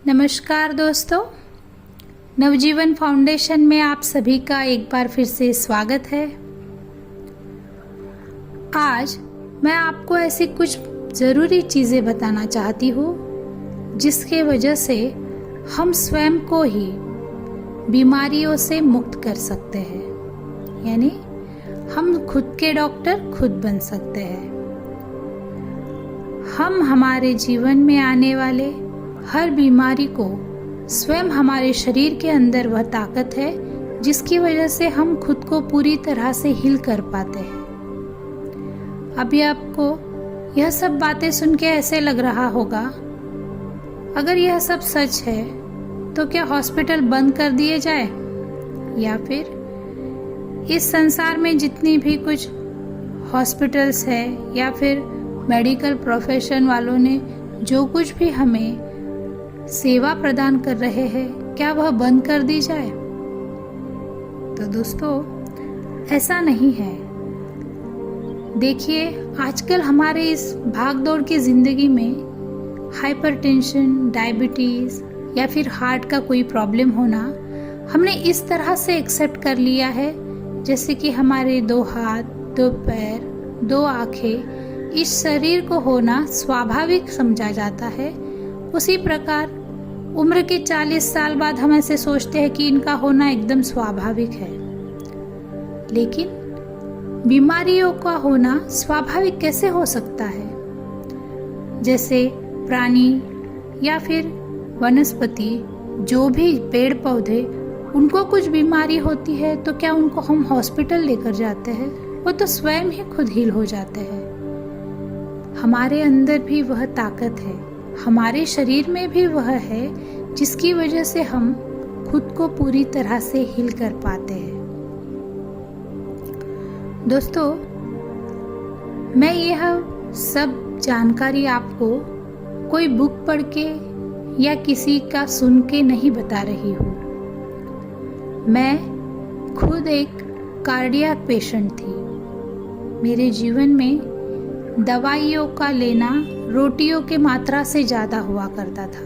नमस्कार दोस्तों, नवजीवन फाउंडेशन में आप सभी का एक बार फिर से स्वागत है। आज मैं आपको ऐसी कुछ ज़रूरी चीज़ें बताना चाहती हूँ जिसके वजह से हम स्वयं को ही बीमारियों से मुक्त कर सकते हैं, यानी हम खुद के डॉक्टर खुद बन सकते हैं। हम हमारे जीवन में आने वाले हर बीमारी को स्वयं हमारे शरीर के अंदर वह ताकत है जिसकी वजह से हम खुद को पूरी तरह से हील कर पाते हैं। अभी आपको यह सब बातें सुन के ऐसे लग रहा होगा, अगर यह सब सच है तो क्या हॉस्पिटल बंद कर दिए जाए, या फिर इस संसार में जितनी भी कुछ हॉस्पिटल्स है या फिर मेडिकल प्रोफेशन वालों ने जो कुछ भी हमें सेवा प्रदान कर रहे हैं, क्या वह बंद कर दी जाए? तो दोस्तों, ऐसा नहीं है। देखिए, आजकल हमारे इस भागदौड़ की ज़िंदगी में हाइपरटेंशन, डायबिटीज़ या फिर हार्ट का कोई प्रॉब्लम होना हमने इस तरह से एक्सेप्ट कर लिया है जैसे कि हमारे 2 हाथ, 2 पैर, 2 आँखें इस शरीर को होना स्वाभाविक समझा जाता है। उसी प्रकार उम्र के 40 साल बाद हम ऐसे सोचते हैं कि इनका होना एकदम स्वाभाविक है। लेकिन बीमारियों का होना स्वाभाविक कैसे हो सकता है? जैसे प्राणी या फिर वनस्पति, जो भी पेड़ पौधे, उनको कुछ बीमारी होती है तो क्या उनको हम हॉस्पिटल लेकर जाते हैं? वो तो स्वयं ही खुद हील हो जाते हैं। हमारे अंदर भी वह ताकत है, हमारे शरीर में भी वह है जिसकी वजह से हम खुद को पूरी तरह से हील कर पाते हैं। दोस्तों, मैं यह सब जानकारी आपको कोई बुक पढ़ के या किसी का सुन के नहीं बता रही हूँ। मैं खुद एक कार्डियक पेशेंट थी। मेरे जीवन में दवाइयों का लेना रोटियों के मात्रा से ज़्यादा हुआ करता था।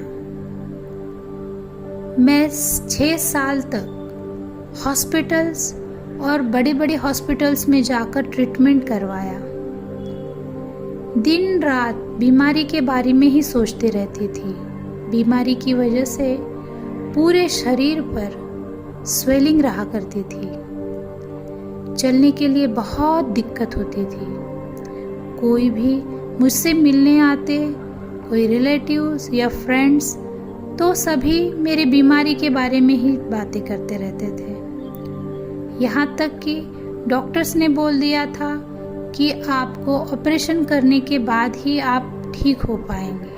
मैं 6 साल तक हॉस्पिटल्स और बड़े बड़े हॉस्पिटल्स में जाकर ट्रीटमेंट करवाया। दिन रात बीमारी के बारे में ही सोचती रहती थी। बीमारी की वजह से पूरे शरीर पर स्वेलिंग रहा करती थी। चलने के लिए बहुत दिक्कत होती थी। कोई भी मुझसे मिलने आते, कोई रिलेटिव्स या फ्रेंड्स, तो सभी मेरी बीमारी के बारे में ही बातें करते रहते थे। यहाँ तक कि डॉक्टर्स ने बोल दिया था कि आपको ऑपरेशन करने के बाद ही आप ठीक हो पाएंगे।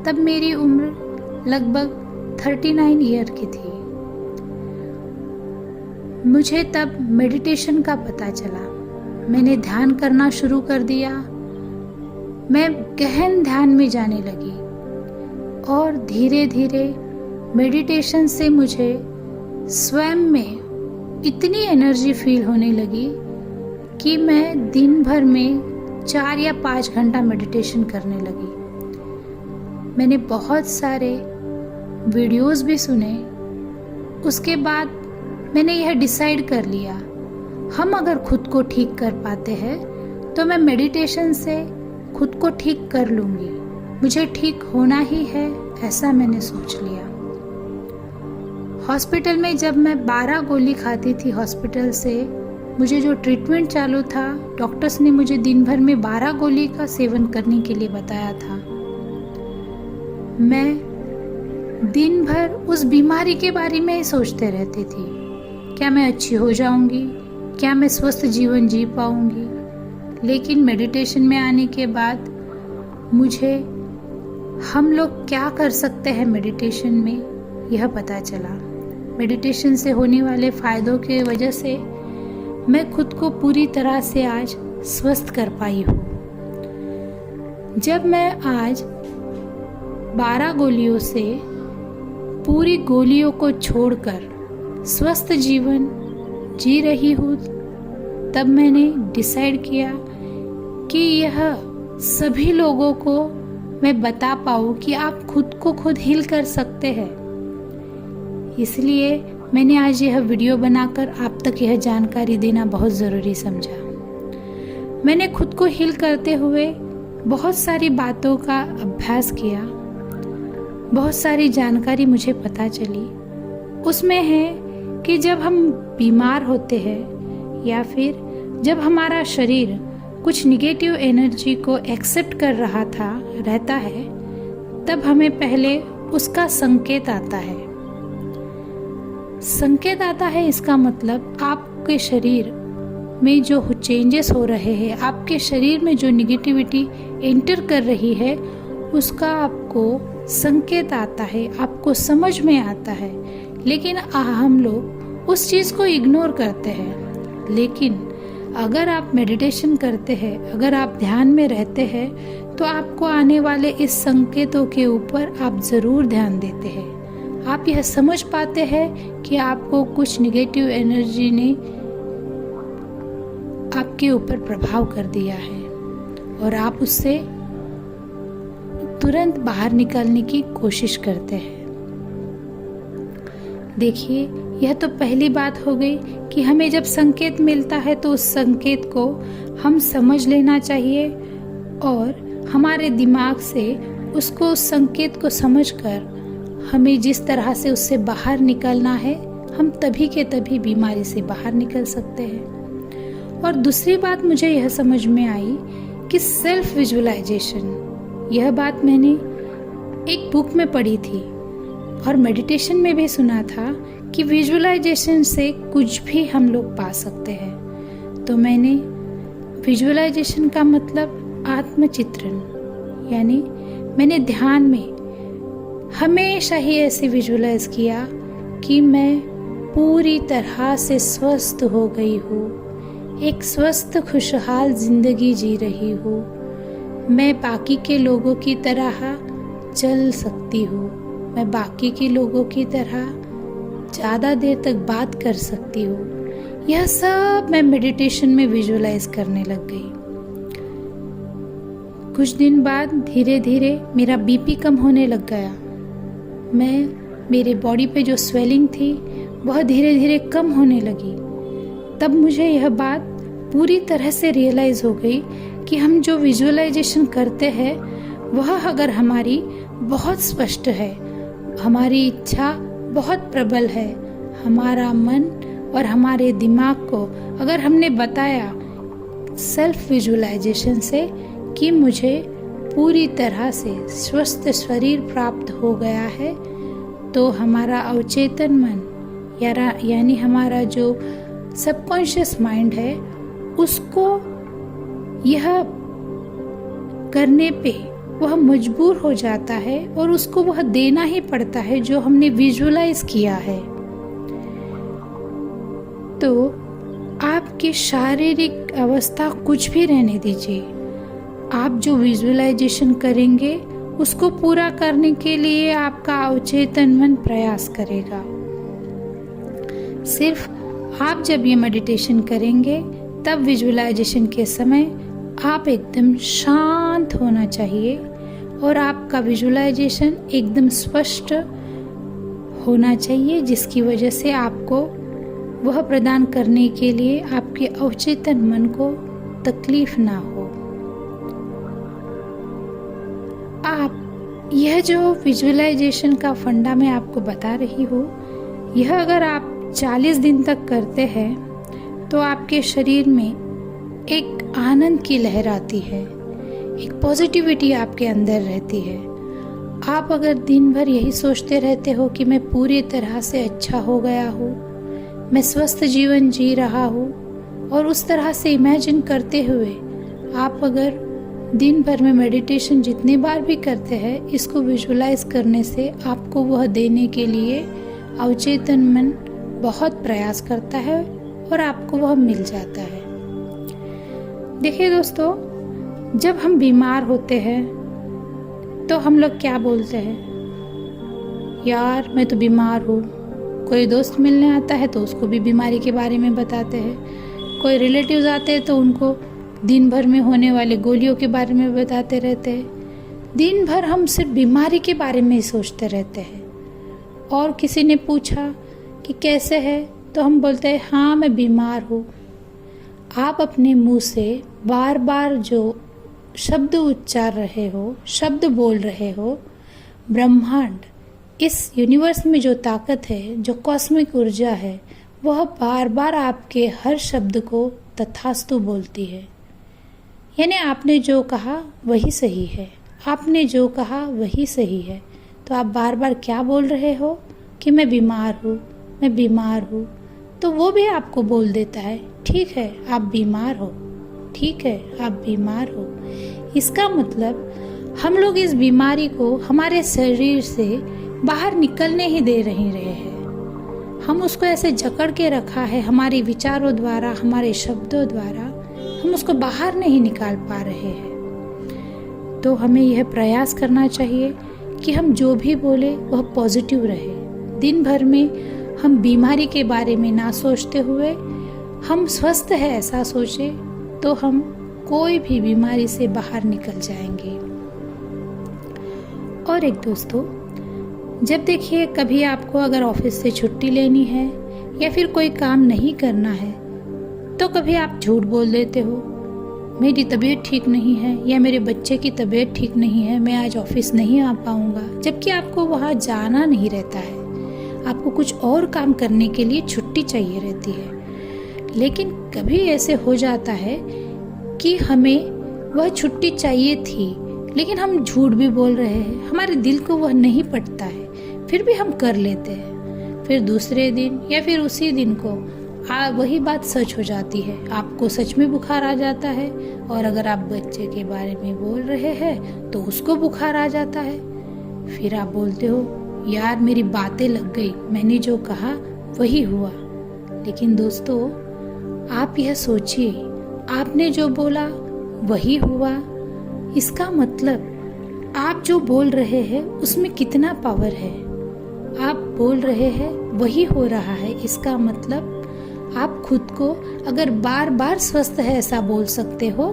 तब मेरी उम्र लगभग 39 ईयर की थी। मुझे तब मेडिटेशन का पता चला। मैंने ध्यान करना शुरू कर दिया। मैं गहन ध्यान में जाने लगी और धीरे धीरे मेडिटेशन से मुझे स्वयं में इतनी एनर्जी फील होने लगी कि मैं दिन भर में 4 या 5 घंटा मेडिटेशन करने लगी। मैंने बहुत सारे वीडियोस भी सुने। उसके बाद मैंने यह डिसाइड कर लिया, हम अगर खुद को ठीक कर पाते हैं तो मैं मेडिटेशन से खुद को ठीक कर लूँगी। मुझे ठीक होना ही है, ऐसा मैंने सोच लिया। हॉस्पिटल में जब मैं 12 गोली खाती थी हॉस्पिटल से, मुझे जो ट्रीटमेंट चालू था, डॉक्टर्स ने मुझे दिन भर में 12 गोली का सेवन करने के लिए बताया था। मैं दिन भर उस बीमारी के बारे में ही सोचते रहती थी। क्या मैं अच्छी हो जाऊंगी? क्या मैं स्वस्थ जीवन जी पाऊंगी? लेकिन मेडिटेशन में आने के बाद मुझे हम लोग क्या कर सकते हैं मेडिटेशन में, यह पता चला। मेडिटेशन से होने वाले फ़ायदों के वजह से मैं खुद को पूरी तरह से आज स्वस्थ कर पाई हूँ। जब मैं आज 12 गोलियों से पूरी गोलियों को छोड़कर स्वस्थ जीवन जी रही हूँ, तब मैंने डिसाइड किया कि यह सभी लोगों को मैं बता पाऊँ कि आप खुद को खुद हील कर सकते हैं। इसलिए मैंने आज यह वीडियो बनाकर आप तक यह जानकारी देना बहुत ज़रूरी समझा। मैंने खुद को हील करते हुए बहुत सारी बातों का अभ्यास किया, बहुत सारी जानकारी मुझे पता चली। उसमें है कि जब हम बीमार होते हैं या फिर जब हमारा शरीर कुछ निगेटिव एनर्जी को एक्सेप्ट कर रहता है, तब हमें पहले उसका संकेत आता है। संकेत आता है इसका मतलब आपके शरीर में जो चेंजेस हो रहे हैं, आपके शरीर में जो निगेटिविटी एंटर कर रही है, उसका आपको संकेत आता है, आपको समझ में आता है। लेकिन हम लोग उस चीज़ को इग्नोर करते हैं। लेकिन अगर आप मेडिटेशन करते हैं, अगर आप ध्यान में रहते हैं, तो आपको आने वाले इस संकेतों के ऊपर आप ज़रूर ध्यान देते हैं। आप यह समझ पाते हैं कि आपको कुछ निगेटिव एनर्जी ने आपके ऊपर प्रभाव कर दिया है और आप उससे तुरंत बाहर निकलने की कोशिश करते हैं। देखिए, यह तो पहली बात हो गई कि हमें जब संकेत मिलता है तो उस संकेत को हम समझ लेना चाहिए और हमारे दिमाग से उसको, उस संकेत को समझकर हमें जिस तरह से उससे बाहर निकलना है, हम तभी के तभी बीमारी से बाहर निकल सकते हैं। और दूसरी बात मुझे यह समझ में आई कि सेल्फ विजुअलाइजेशन, यह बात मैंने एक बुक में पढ़ी थी और मेडिटेशन में भी सुना था कि विजुअलाइजेशन से कुछ भी हम लोग पा सकते हैं। तो मैंने विजुअलाइजेशन का मतलब आत्मचित्रण, यानी मैंने ध्यान में हमेशा ही ऐसे विजुअलाइज किया कि मैं पूरी तरह से स्वस्थ हो गई हूँ, एक स्वस्थ खुशहाल जिंदगी जी रही हूँ। मैं बाकी के लोगों की तरह चल सकती हूँ, मैं बाकी के लोगों की तरह ज़्यादा देर तक बात कर सकती हूँ। यह सब मैं मेडिटेशन में विजुअलाइज करने लग गई। कुछ दिन बाद धीरे धीरे मेरा बीपी कम होने लग गया। मेरे बॉडी पे जो स्वेलिंग थी वह धीरे धीरे कम होने लगी। तब मुझे यह बात पूरी तरह से रियलाइज हो गई कि हम जो विजुअलाइजेशन करते हैं वह अगर हमारी बहुत स्पष्ट है, हमारी इच्छा बहुत प्रबल है, हमारा मन और हमारे दिमाग को अगर हमने बताया सेल्फ विजुअलाइजेशन से कि मुझे पूरी तरह से स्वस्थ शरीर प्राप्त हो गया है, तो हमारा अवचेतन मन यानी हमारा जो सबकॉन्शियस माइंड है, उसको यह करने पे वह मजबूर हो जाता है और उसको वह देना ही पड़ता है जो हमने विजुअलाइज किया है। तो आपकी शारीरिक अवस्था कुछ भी रहने दीजिए, आप जो विजुअलाइजेशन करेंगे उसको पूरा करने के लिए आपका अवचेतन मन प्रयास करेगा। सिर्फ आप जब ये मेडिटेशन करेंगे तब विजुअलाइजेशन के समय आप एकदम शांत होना चाहिए और आपका विजुअलाइजेशन एकदम स्पष्ट होना चाहिए, जिसकी वजह से आपको वह प्रदान करने के लिए आपके अवचेतन मन को तकलीफ ना हो। आप यह जो विजुअलाइजेशन का फंडा मैं आपको बता रही हूँ, यह अगर आप 40 दिन तक करते हैं तो आपके शरीर में एक आनंद की लहर आती है, एक पॉजिटिविटी आपके अंदर रहती है। आप अगर दिन भर यही सोचते रहते हो कि मैं पूरी तरह से अच्छा हो गया हूँ, मैं स्वस्थ जीवन जी रहा हूँ, और उस तरह से इमेजिन करते हुए आप अगर दिन भर में मेडिटेशन जितनी बार भी करते हैं, इसको विजुअलाइज करने से आपको वह देने के लिए अवचेतन मन बहुत प्रयास करता है और आपको वह मिल जाता है। देखिए दोस्तों, जब हम बीमार होते हैं तो हम लोग क्या बोलते हैं, यार मैं तो बीमार हूँ। कोई दोस्त मिलने आता है तो उसको भी बीमारी के बारे में बताते हैं, कोई रिलेटिव्स आते हैं तो उनको दिन भर में होने वाले गोलियों के बारे में बताते रहते हैं। दिन भर हम सिर्फ बीमारी के बारे में ही सोचते रहते हैं। और किसी ने पूछा कि कैसे है, तो हम बोलते हैं हाँ मैं बीमार हूँ। आप अपने मुंह से बार बार जो शब्द उच्चार रहे हो, शब्द बोल रहे हो, ब्रह्मांड, इस यूनिवर्स में जो ताकत है, जो कॉस्मिक ऊर्जा है, वह बार बार आपके हर शब्द को तथास्तु बोलती है। यानी आपने जो कहा वही सही है, आपने जो कहा वही सही है। तो आप बार बार क्या बोल रहे हो कि मैं बीमार हूँ, मैं बीमार हूँ, तो वो भी आपको बोल देता है ठीक है आप बीमार हो, ठीक है आप बीमार हो। इसका मतलब हम लोग इस बीमारी को हमारे शरीर से बाहर निकलने ही दे नहीं रहे हैं। हम उसको ऐसे जकड़ के रखा है हमारे विचारों द्वारा, हमारे शब्दों द्वारा, हम उसको बाहर नहीं निकाल पा रहे हैं। तो हमें यह प्रयास करना चाहिए कि हम जो भी बोले वह पॉजिटिव रहे। दिन भर में हम बीमारी के बारे में ना सोचते हुए हम स्वस्थ है ऐसा सोचें, तो हम कोई भी बीमारी से बाहर निकल जाएंगे। और एक दोस्तों, जब देखिए कभी आपको अगर ऑफिस से छुट्टी लेनी है या फिर कोई काम नहीं करना है, तो कभी आप झूठ बोल देते हो, मेरी तबीयत ठीक नहीं है या मेरे बच्चे की तबीयत ठीक नहीं है, मैं आज ऑफिस नहीं आ पाऊंगा, जबकि आपको वहाँ जाना नहीं रहता है, आपको कुछ और काम करने के लिए छुट्टी चाहिए रहती है। लेकिन कभी ऐसे हो जाता है कि हमें वह छुट्टी चाहिए थी, लेकिन हम झूठ भी बोल रहे हैं, हमारे दिल को वह नहीं पटता है, फिर भी हम कर लेते हैं। फिर दूसरे दिन या फिर उसी दिन को वही बात सच हो जाती है, आपको सच में बुखार आ जाता है। और अगर आप बच्चे के बारे में बोल रहे हैं तो उसको बुखार आ जाता है। फिर आप बोलते हो यार मेरी बातें लग गई, मैंने जो कहा वही हुआ। लेकिन दोस्तों, आप यह सोचिए, आपने जो बोला वही हुआ। इसका मतलब आप जो बोल रहे हैं उसमें कितना पावर है। आप बोल रहे हैं वही हो रहा है। इसका मतलब आप खुद को अगर बार बार स्वस्थ है ऐसा बोल सकते हो,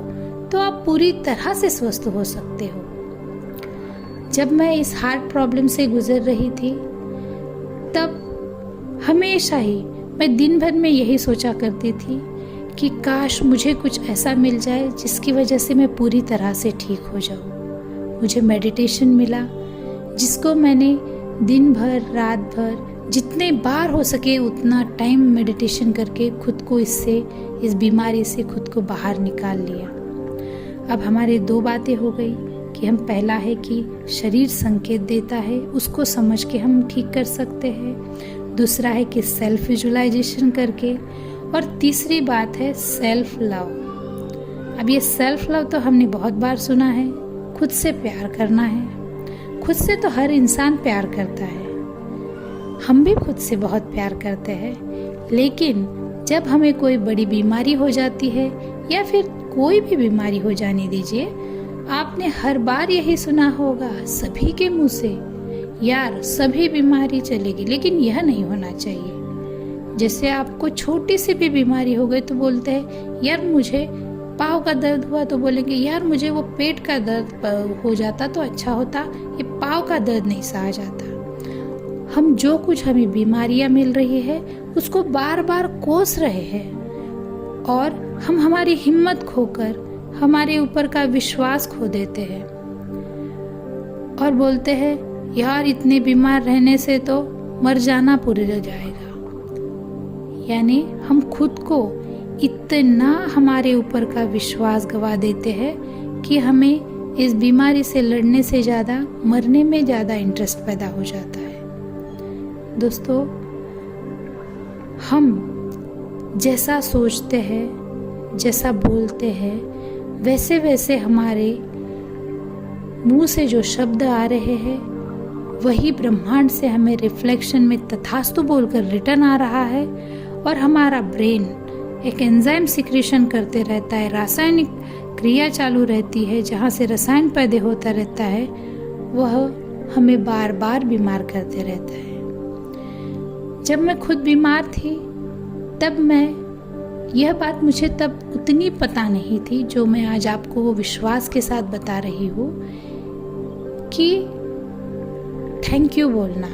तो आप पूरी तरह से स्वस्थ हो सकते हो। जब मैं इस हार्ट प्रॉब्लम से गुजर रही थी, तब हमेशा ही मैं दिन भर में यही सोचा करती थी कि काश मुझे कुछ ऐसा मिल जाए जिसकी वजह से मैं पूरी तरह से ठीक हो जाऊं। मुझे मेडिटेशन मिला, जिसको मैंने दिन भर, रात भर, जितने बार हो सके उतना टाइम मेडिटेशन करके खुद को इस बीमारी से खुद को बाहर निकाल लिया। अब हमारे दो बातें हो गई कि हम, पहला है कि शरीर संकेत देता है, उसको समझ के हम ठीक कर सकते हैं। दूसरा है कि सेल्फ विजुअलाइजेशन करके। और तीसरी बात है सेल्फ लव। अब ये सेल्फ लव तो हमने बहुत बार सुना है, खुद से प्यार करना है। खुद से तो हर इंसान प्यार करता है, हम भी खुद से बहुत प्यार करते हैं। लेकिन जब हमें कोई बड़ी बीमारी हो जाती है या फिर कोई भी बीमारी हो जाने दीजिए, आपने हर बार यही सुना होगा सभी के मुंह से, यार सभी बीमारी चलेगी, लेकिन यह नहीं होना चाहिए। जैसे आपको छोटी सी भी बीमारी हो गई तो बोलते हैं यार मुझे पाँव का दर्द हुआ, तो बोलेंगे यार मुझे वो पेट का दर्द हो जाता तो अच्छा होता, ये पाँव का दर्द नहीं सहा जाता। हम जो कुछ हमें बीमारियां मिल रही है उसको बार बार कोस रहे हैं, और हम हमारी हिम्मत खोकर हमारे ऊपर का विश्वास खो देते हैं और बोलते हैं यार इतने बीमार रहने से तो मर जाना पूरा हो जाएगा। यानी हम खुद को इतना हमारे ऊपर का विश्वास गवा देते हैं कि हमें इस बीमारी से लड़ने से ज़्यादा मरने में ज़्यादा इंटरेस्ट पैदा हो जाता है। दोस्तों, हम जैसा सोचते हैं, जैसा बोलते हैं, वैसे वैसे हमारे मुंह से जो शब्द आ रहे हैं वही ब्रह्मांड से हमें रिफ्लेक्शन में तथास्तु बोलकर रिटर्न आ रहा है। और हमारा ब्रेन एक एंजाइम सिक्रीशन करते रहता है, रासायनिक क्रिया चालू रहती है, जहाँ से रसायन पैदा होता रहता है, वह हमें बार बार बीमार करते रहता है। जब मैं खुद बीमार थी तब यह बात मुझे तब उतनी पता नहीं थी जो मैं आज आपको वो विश्वास के साथ बता रही हूँ कि थैंक यू बोलना,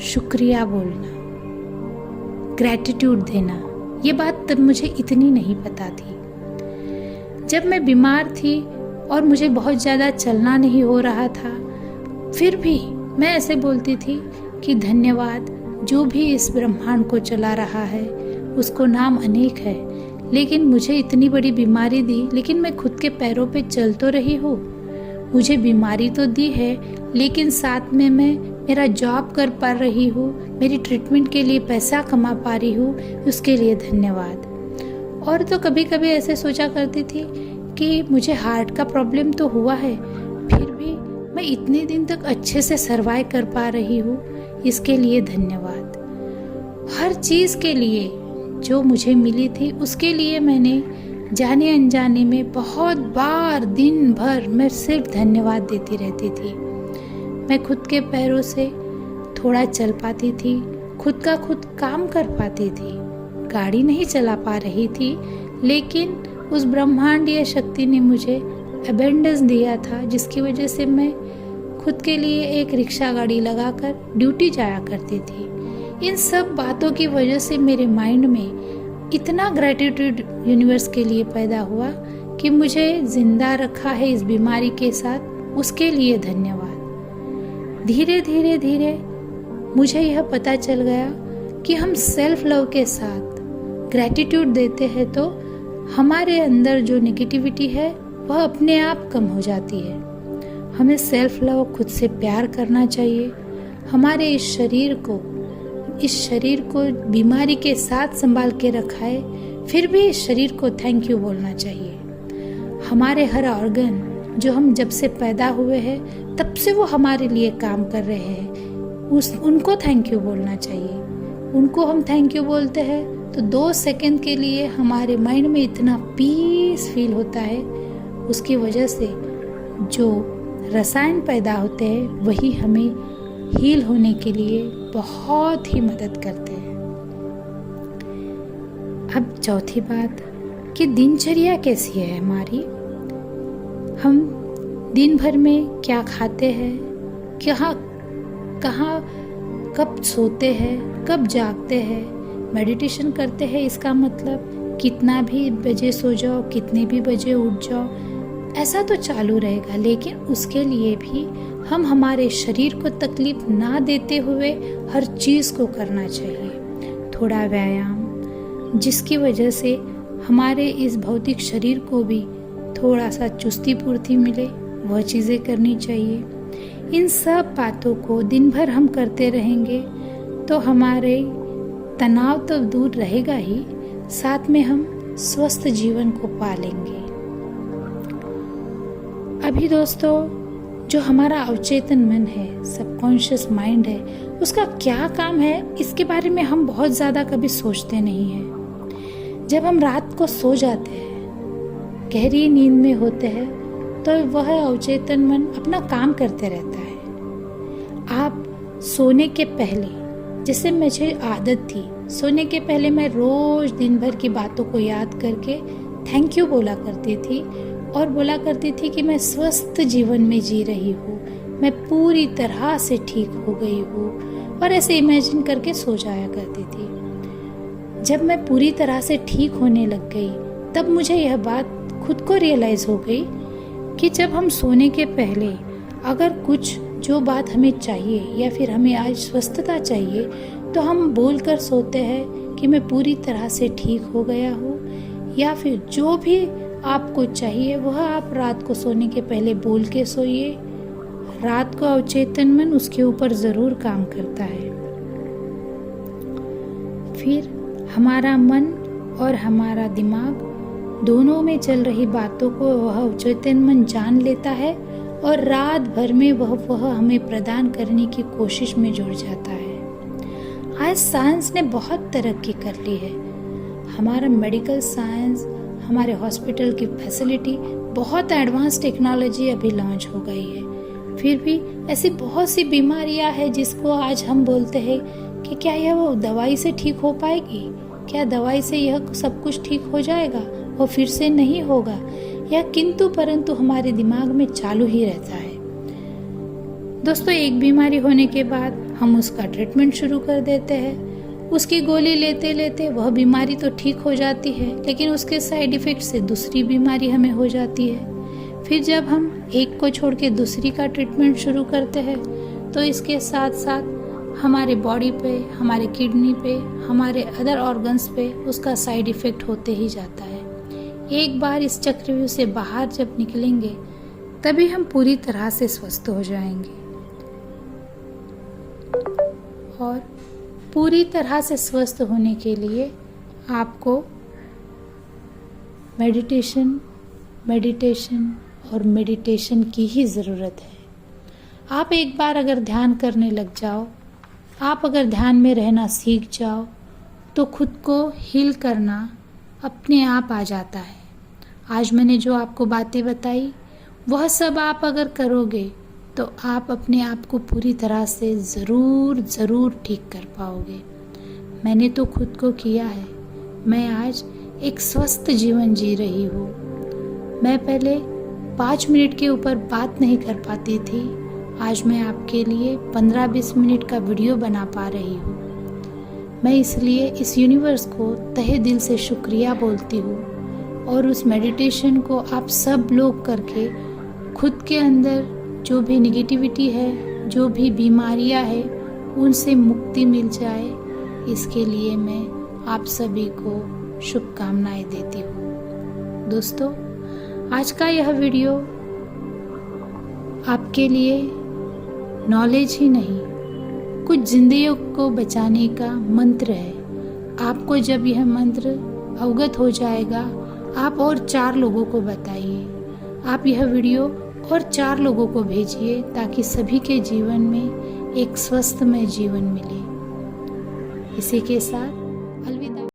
शुक्रिया बोलना, ग्रैटिट्यूड देना, ये बात तब मुझे इतनी नहीं पता थी। जब मैं बीमार थी और मुझे बहुत ज़्यादा चलना नहीं हो रहा था, फिर भी मैं ऐसे बोलती थी कि धन्यवाद, जो भी इस ब्रह्मांड को चला रहा है उसको नाम अनेक है, लेकिन मुझे इतनी बड़ी बीमारी दी, लेकिन मैं खुद के पैरों पे चल तो रही हूँ। मुझे बीमारी तो दी है, लेकिन साथ में मैं मेरा जॉब कर पा रही हूँ, मेरी ट्रीटमेंट के लिए पैसा कमा पा रही हूँ, उसके लिए धन्यवाद। और तो कभी कभी ऐसे सोचा करती थी कि मुझे हार्ट का प्रॉब्लम तो हुआ है, फिर भी मैं इतने दिन तक अच्छे से सर्वाइव कर पा रही हूँ, इसके लिए धन्यवाद। हर चीज़ के लिए जो मुझे मिली थी उसके लिए मैंने जाने अनजाने में बहुत बार दिन भर मैं सिर्फ धन्यवाद देती रहती थी। मैं खुद के पैरों से थोड़ा चल पाती थी, खुद का खुद काम कर पाती थी, गाड़ी नहीं चला पा रही थी, लेकिन उस ब्रह्मांडीय शक्ति ने मुझे अबेंडेंस दिया था, जिसकी वजह से मैं खुद के लिए एक रिक्शा गाड़ी लगाकर ड्यूटी जाया करती थी। इन सब बातों की वजह से मेरे माइंड में इतना ग्रैटिट्यूड यूनिवर्स के लिए पैदा हुआ कि मुझे जिंदा रखा है इस बीमारी के साथ, उसके लिए धन्यवाद। धीरे धीरे धीरे मुझे यह पता चल गया कि हम सेल्फ लव के साथ ग्रैटिट्यूड देते हैं तो हमारे अंदर जो नेगेटिविटी है वह अपने आप कम हो जाती है। हमें सेल्फ लव, खुद से प्यार करना चाहिए। हमारे इस शरीर को बीमारी के साथ संभाल के रखा है, फिर भी इस शरीर को थैंक यू बोलना चाहिए। हमारे हर ऑर्गन जो हम जब से पैदा हुए हैं तब से वो हमारे लिए काम कर रहे हैं, उनको थैंक यू बोलना चाहिए। उनको हम थैंक यू बोलते हैं तो 2 सेकंड के लिए हमारे माइंड में इतना पीस फील होता है, उसकी वजह से जो रसायन पैदा होते हैं वही हमें हील होने के लिए बहुत ही मदद करते हैं। अब चौथी बात कि दिनचर्या कैसी है हमारी। हम दिन भर में क्या खाते हैं, कहाँ कब सोते हैं, कब जागते हैं, मेडिटेशन करते हैं, इसका मतलब कितना भी बजे सो जाओ, कितने भी बजे उठ जाओ, ऐसा तो चालू रहेगा, लेकिन उसके लिए भी हम हमारे शरीर को तकलीफ ना देते हुए हर चीज़ को करना चाहिए। थोड़ा व्यायाम, जिसकी वजह से हमारे इस भौतिक शरीर को भी थोड़ा सा चुस्ती पूर्ति मिले, वह चीज़ें करनी चाहिए। इन सब बातों को दिन भर हम करते रहेंगे तो हमारे तनाव तो दूर रहेगा ही, साथ में हम स्वस्थ जीवन को पालेंगे। अभी दोस्तों, जो हमारा अवचेतन मन है, सबकॉन्शियस माइंड है, उसका क्या काम है, इसके बारे में हम बहुत ज़्यादा कभी सोचते नहीं हैं। जब हम रात को सो जाते हैं, गहरी नींद में होते हैं, तो वह अवचेतन मन अपना काम करते रहता है। आप सोने के पहले, जैसे मुझे आदत थी, सोने के पहले मैं रोज़ दिन भर की बातों को याद करके थैंक यू बोला करती थी और बोला करती थी कि मैं स्वस्थ जीवन में जी रही हूँ, मैं पूरी तरह से ठीक हो गई हूँ, और ऐसे इमेजिन करके सो जाया करती थी। जब मैं पूरी तरह से ठीक होने लग गई, तब मुझे यह बात खुद को रियलाइज़ हो गई कि जब हम सोने के पहले अगर कुछ जो बात हमें चाहिए या फिर हमें आज स्वस्थता चाहिए, तो हम बोलकर सोते हैं कि मैं पूरी तरह से ठीक हो गया हूँ, या फिर जो भी आपको चाहिए वह आप रात को सोने के पहले बोल के सोइए। रात को अवचेतन मन उसके ऊपर ज़रूर काम करता है। फिर हमारा मन और हमारा दिमाग दोनों में चल रही बातों को वह अवचेतन मन जान लेता है और रात भर में वह हमें प्रदान करने की कोशिश में जुड़ जाता है। आज साइंस ने बहुत तरक्की कर ली है। हमारा मेडिकल साइंस, हमारे हॉस्पिटल की फैसिलिटी, बहुत एडवांस टेक्नोलॉजी अभी लॉन्च हो गई है। फिर भी ऐसी बहुत सी बीमारियां हैं जिसको आज हम बोलते हैं कि क्या यह वो दवाई से ठीक हो पाएगी, क्या दवाई से यह सब कुछ ठीक हो जाएगा, वो फिर से नहीं होगा, या किंतु परंतु हमारे दिमाग में चालू ही रहता है। दोस्तों, एक बीमारी होने के बाद हम उसका ट्रीटमेंट शुरू कर देते हैं। उसकी गोली लेते लेते वह बीमारी तो ठीक हो जाती है, लेकिन उसके साइड इफेक्ट से दूसरी बीमारी हमें हो जाती है। फिर जब हम एक को छोड़ के दूसरी का ट्रीटमेंट शुरू करते हैं तो इसके साथ साथ हमारे बॉडी पे, हमारे किडनी पे, हमारे अदर ऑर्गन्स पे उसका साइड इफेक्ट होते ही जाता है। एक बार इस चक्रव्यूह से बाहर जब निकलेंगे तभी हम पूरी तरह से स्वस्थ हो जाएंगे। और पूरी तरह से स्वस्थ होने के लिए आपको मेडिटेशन की ही ज़रूरत है। आप एक बार अगर ध्यान करने लग जाओ, आप अगर ध्यान में रहना सीख जाओ तो खुद को हील करना अपने आप आ जाता है। आज मैंने जो आपको बातें बताई वह सब आप अगर करोगे तो आप अपने आप को पूरी तरह से ज़रूर ठीक कर पाओगे। मैंने तो खुद को किया है। मैं आज एक स्वस्थ जीवन जी रही हूँ। मैं पहले 5 मिनट के ऊपर बात नहीं कर पाती थी, आज मैं आपके लिए 15-20 मिनट का वीडियो बना पा रही हूँ। मैं इसलिए इस यूनिवर्स को तहे दिल से शुक्रिया बोलती हूँ और उस मेडिटेशन को आप सब लोग करके खुद के अंदर जो भी निगेटिविटी है, जो भी बीमारियां है, उनसे मुक्ति मिल जाए, इसके लिए मैं आप सभी को शुभकामनाएं देती हूँ। दोस्तों, आज का यह वीडियो आपके लिए नॉलेज ही नहीं, कुछ जिंदगियों को बचाने का मंत्र है। आपको जब यह मंत्र अवगत हो जाएगा, आप और 4 लोगों को बताइए। आप यह वीडियो और 4 लोगों को भेजिए ताकि सभी के जीवन में एक स्वस्थमय जीवन मिले। इसी के साथ अलविदा।